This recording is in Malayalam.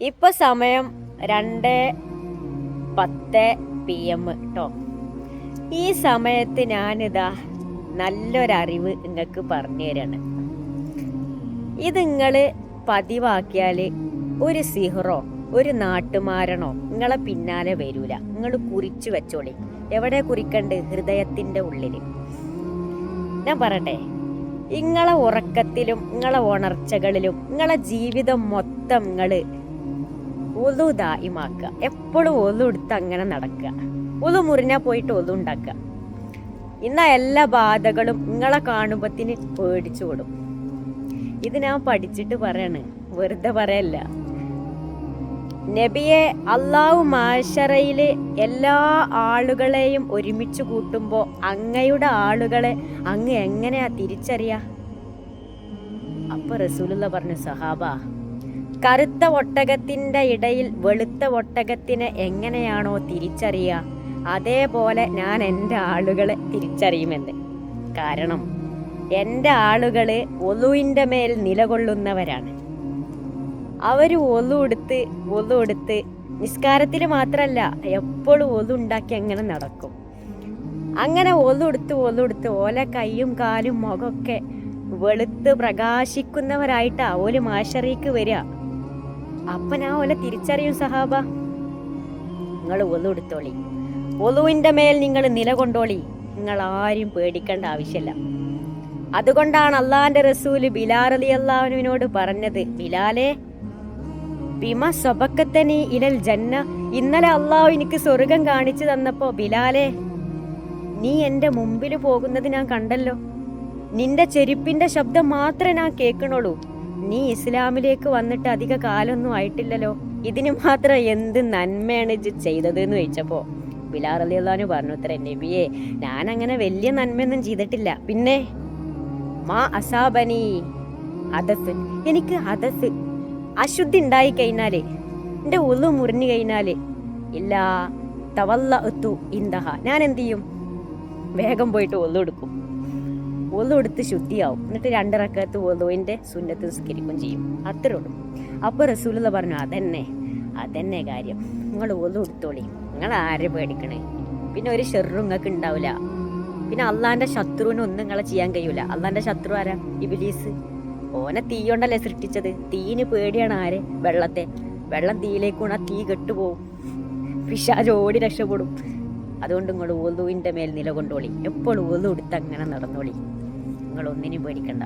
ഇപ്പൊ സമയം 2:10 PM കേട്ടോ. ഈ സമയത്ത് ഞാനിതാ നല്ലൊരറിവ് നിങ്ങൾക്ക് പറഞ്ഞു തരാണ്. ഇത് നിങ്ങൾ പതിവാക്കിയാൽ ഒരു സിഹറോ ഒരു നാട്ടുമാരണോ നിങ്ങളെ പിന്നാലെ വരൂല. നിങ്ങൾ കുറിച്ചു വെച്ചോളി. എവിടെ കുറിക്കണ്ട്? ഹൃദയത്തിൻ്റെ ഉള്ളിൽ. ഞാൻ പറയട്ടെ, നിങ്ങളെ ഉറക്കത്തിലും നിങ്ങളെ ഉണർച്ചകളിലും നിങ്ങളെ ജീവിതം മൊത്തം നിങ്ങൾ ഒതു ദായിമാക്കുക. എപ്പോഴും ഒതു എടുത്ത് അങ്ങനെ നടക്കുക. ഒതു മുറിഞ്ഞാൽ പോയിട്ട് ഒതു ഉണ്ടാക്കുക. ഇന്ന എല്ലാ ബാധകളും നിങ്ങളെ കാണുമ്പത്തിന് പേടിച്ചു കൊടുക്കും. ഇത് ഞാൻ പഠിച്ചിട്ട് പറയാണ്, വെറുതെ പറയല്ല. നബിയെ, അള്ളാഹു മാശറയിൽ എല്ലാ ആളുകളെയും ഒരുമിച്ച് കൂട്ടുമ്പോൾ അങ്ങയുടെ ആളുകളെ അങ്ങ് എങ്ങനെയാ തിരിച്ചറിയാ? അപ്പൊ റസൂലുള്ള പറഞ്ഞു, സഹാബ, കറുത്ത ഒട്ടകത്തിൻ്റെ ഇടയിൽ വെളുത്ത ഒട്ടകത്തിനെ എങ്ങനെയാണോ തിരിച്ചറിയുക, അതേപോലെ ഞാൻ എൻ്റെ ആളുകളെ തിരിച്ചറിയുമെന്ന്. കാരണം എൻ്റെ ആളുകൾ ഒളുവിൻ്റെ മേൽ നിലകൊള്ളുന്നവരാണ്. അവർ ഒളു എടുത്ത് നിസ്കാരത്തിൽ മാത്രമല്ല, എപ്പോഴും ഒളു ഉണ്ടാക്കി അങ്ങനെ നടക്കും. അങ്ങനെ ഒളു എടുത്ത് ഓല കൈയും കാലും മുഖമൊക്കെ വെളുത്ത് പ്രകാശിക്കുന്നവരായിട്ടാ ഓല് മാഷറിക്ക് വരിക. അപ്പൊ ഞാൻ ഓല തിരിച്ചറിയും സഹാബ. നിങ്ങൾ ഒളു എടുത്തോളി, ഒളുവിൻ്റെ മേൽ നിങ്ങൾ നിലകൊണ്ടോളി. നിങ്ങൾ ആരും പേടിക്കേണ്ട ആവശ്യമില്ല. അതുകൊണ്ടാണ് അള്ളാന്റെ റസൂല് ബിലാൽ റളിയല്ലാഹു അൻഹുവിനോട് പറഞ്ഞത്, ബിലാലെ, ബിമ സബക്കത്തനി ഇലൽ ജന്ന, ഇന്നലെ അള്ളാഹു എനിക്ക് സ്വർഗം കാണിച്ചു തന്നപ്പോ ബിലാലെ, നീ എൻ്റെ മുമ്പിൽ പോകുന്നത് ഞാൻ കണ്ടല്ലോ. നിന്റെ ചെരുപ്പിന്റെ ശബ്ദം മാത്രമേ ഞാൻ കേൾക്കണുള്ളൂ. നീ ഇസ്ലാമിലേക്ക് വന്നിട്ട് അധിക കാലമൊന്നും ആയിട്ടില്ലല്ലോ. ഇതിന് മാത്രം എന്ത് നന്മയാണ് ഇത് ചെയ്തത് എന്ന് ചോദിച്ചപ്പോ ബിലാൽ റളിയല്ലാഹു അൻഹു പറഞ്ഞു, അത്ര നബിയെ, ഞാൻ അങ്ങനെ വലിയ നന്മയൊന്നും ചെയ്തിട്ടില്ല. പിന്നെ മാ അസാബനി ഹദസ്, എനിക്ക് ഹദസ് അശുദ്ധി ഉണ്ടായി കഴിഞ്ഞാല്, എൻ്റെ ഒളു മുറിഞ്ഞു കഴിഞ്ഞാല്, ഇല്ല തവല്ലഅ്തു ഇൻദഹ, ഞാൻ എന്ത് ചെയ്യും? വേഗം പോയിട്ട് ഒളു എടുക്കും. ഒളു എടുത്ത് ശുദ്ധിയാവും. എന്നിട്ട് 2 റക്അത്ത് ഒളുവിൻ്റെ സുന്നത്ത് നിസ്കരിക്കും ചെയ്യും. അത്രേ ഉള്ളൂ. അപ്പോൾ റസൂലുള്ള പറഞ്ഞു, അതന്നെ കാര്യം. നിങ്ങൾ ഒളു എടുത്തോളി. നിങ്ങൾ ആരെ പേടിക്കണേ? പിന്നെ ഒരു ഷെറും നിങ്ങൾക്ക് ഉണ്ടാവില്ല. പിന്നെ അള്ളാന്റെ ശത്രുവിന് ഒന്നും നിങ്ങളെ ചെയ്യാൻ കഴിയൂല. അള്ളാന്റെ ശത്രു ആരാ? ഇബ്ലീസ്. ഓനെ തീ കൊണ്ടല്ലേ സൃഷ്ടിച്ചത്. തീന് പേടിയാണ് ആര്? വെള്ളത്തെ. വെള്ളം തീയിലേക്ക് വീണാൽ തീ കെട്ടുപോകും. പിശാച് ഓടി രക്ഷപ്പെടും. അതുകൊണ്ട് നിങ്ങൾ ഒളുവിൻ്റെ മേൽ നിലകൊണ്ടോളി. എപ്പോഴും ഒളു എടുത്ത് അങ്ങനെ നടന്നോളി. നിങ്ങൾ ഒന്നിനും പേടിക്കണ്ട.